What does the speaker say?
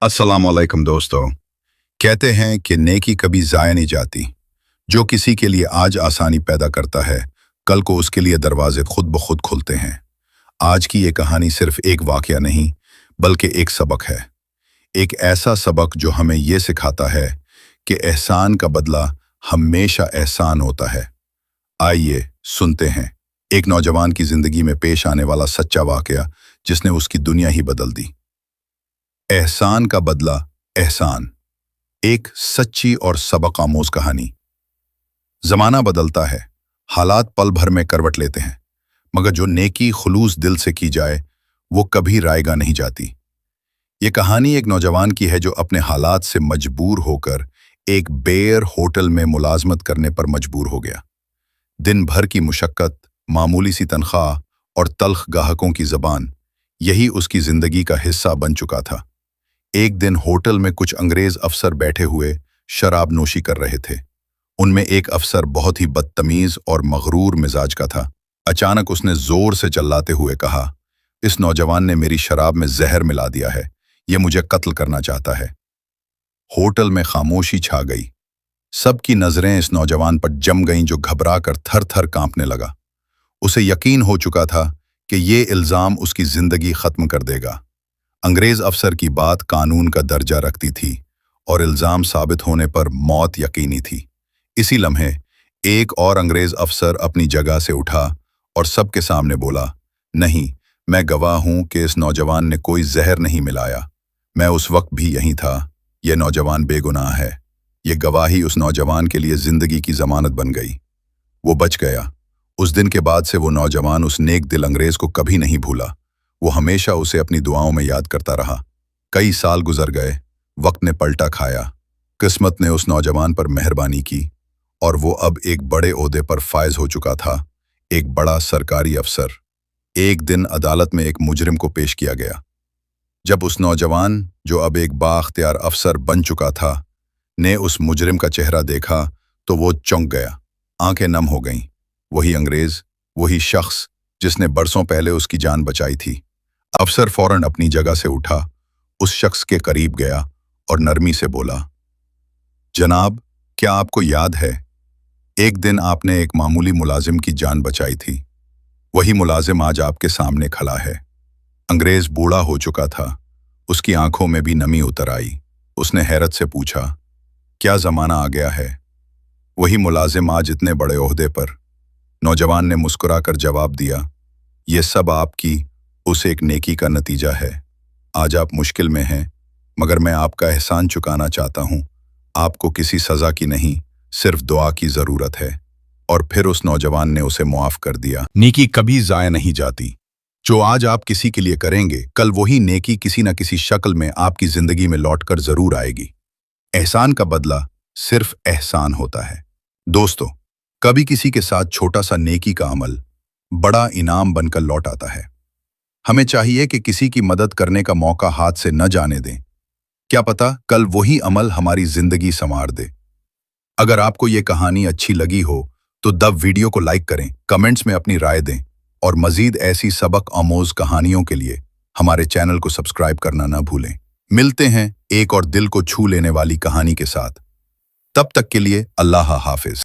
अस्सलाम वालेकुम दोस्तों। कहते हैं कि नेकी कभी ज़ाया नहीं जाती। जो किसी के लिए आज आसानी पैदा करता है, कल को उसके लिए दरवाजे खुद ब खुद खुलते हैं। आज की ये कहानी सिर्फ एक वाकया नहीं, बल्कि एक सबक है। एक ऐसा सबक जो हमें ये सिखाता है कि एहसान का बदला हमेशा एहसान होता है। आइए सुनते हैं एक नौजवान की जिंदगी में पेश आने वाला सच्चा वाकया जिसने उसकी दुनिया ही बदल दी। एहसान का बदला एहसान, एक सच्ची और सबक आमोज कहानी। जमाना बदलता है, हालात पल भर में करवट लेते हैं, मगर जो नेकी खुलूस दिल से की जाए वो कभी रायगा नहीं जाती। ये कहानी एक नौजवान की है जो अपने हालात से मजबूर होकर एक बेर होटल में मुलाजमत करने पर मजबूर हो गया। दिन भर की मुशक्कत, मामूली सी तनख्वाह और तल्ख गाहकों की जबान, यही उसकी जिंदगी का हिस्सा बन चुका था। एक दिन होटल में कुछ अंग्रेज अफसर बैठे हुए शराब नोशी कर रहे थे। उनमें एक अफसर बहुत ही बदतमीज और मगरूर मिजाज का था। अचानक उसने जोर से चिल्लाते हुए कहा, इस नौजवान ने मेरी शराब में जहर मिला दिया है, ये मुझे कत्ल करना चाहता है। होटल में खामोशी छा गई। सबकी नजरें इस नौजवान पर जम गईं जो घबरा कर थर थर कांपने लगा। उसे यकीन हो चुका था कि ये इल्जाम उसकी जिंदगी खत्म कर देगा। अंग्रेज अफसर की बात कानून का दर्जा रखती थी और इल्जाम साबित होने पर मौत यकीनी थी। इसी लम्हे एक और अंग्रेज अफसर अपनी जगह से उठा और सबके सामने बोला, नहीं, मैं गवाह हूं कि इस नौजवान ने कोई जहर नहीं मिलाया। मैं उस वक्त भी यहीं था। यह नौजवान बेगुनाह है। ये गवाही उस नौजवान के लिए जिंदगी की जमानत बन गई। वो बच गया। उस दिन के बाद से वो नौजवान उस नेक दिल अंग्रेज को कभी नहीं भूला। वो हमेशा उसे अपनी दुआओं में याद करता रहा। कई साल गुजर गए, वक्त ने पलटा खाया। किस्मत ने उस नौजवान पर मेहरबानी की और वो अब एक बड़े ओहदे पर फायज हो चुका था, एक बड़ा सरकारी अफसर। एक दिन अदालत में एक मुजरिम को पेश किया गया। जब उस नौजवान, जो अब एक बाख्तियार अफसर बन चुका था, ने उस मुजरिम का चेहरा देखा तो वो चौंक गया। आंखें नम हो गईं। वही अंग्रेज, वही शख्स जिसने बरसों पहले उसकी जान बचाई थी। अफसर फौरन अपनी जगह से उठा, उस शख्स के करीब गया और नरमी से बोला, जनाब, क्या आपको याद है एक दिन आपने एक मामूली मुलाजिम की जान बचाई थी? वही मुलाजिम आज आपके सामने खड़ा है। अंग्रेज बूढ़ा हो चुका था। उसकी आंखों में भी नमी उतर आई। उसने हैरत से पूछा, क्या जमाना आ गया है? वही मुलाजिम आज इतने बड़े ओहदे पर। नौजवान ने मुस्कुराकर जवाब दिया, ये सब आपकी उस एक नेकी का नतीजा है। आज आप मुश्किल में हैं, मगर मैं आपका एहसान चुकाना चाहता हूं। आपको किसी सजा की नहीं, सिर्फ दुआ की जरूरत है। और फिर उस नौजवान ने उसे मुआफ कर दिया। नेकी कभी जाया नहीं जाती। जो आज आप किसी के लिए करेंगे, कल वही नेकी किसी न किसी शक्ल में आपकी जिंदगी में लौटकर जरूर आएगी। एहसान का बदला सिर्फ एहसान होता है। दोस्तों, कभी किसी के साथ छोटा सा नेकी का अमल बड़ा इनाम बनकर लौट आता है। हमें चाहिए कि किसी की मदद करने का मौका हाथ से न जाने दें। क्या पता कल वही अमल हमारी जिंदगी संवार दे। अगर आपको ये कहानी अच्छी लगी हो तो द वीडियो को लाइक करें, कमेंट्स में अपनी राय दें और मजीद ऐसी सबक आमोज कहानियों के लिए हमारे चैनल को सब्सक्राइब करना ना भूलें। मिलते हैं एक और दिल को छू लेने वाली कहानी के साथ। तब तक के लिए अल्लाह हाफिज।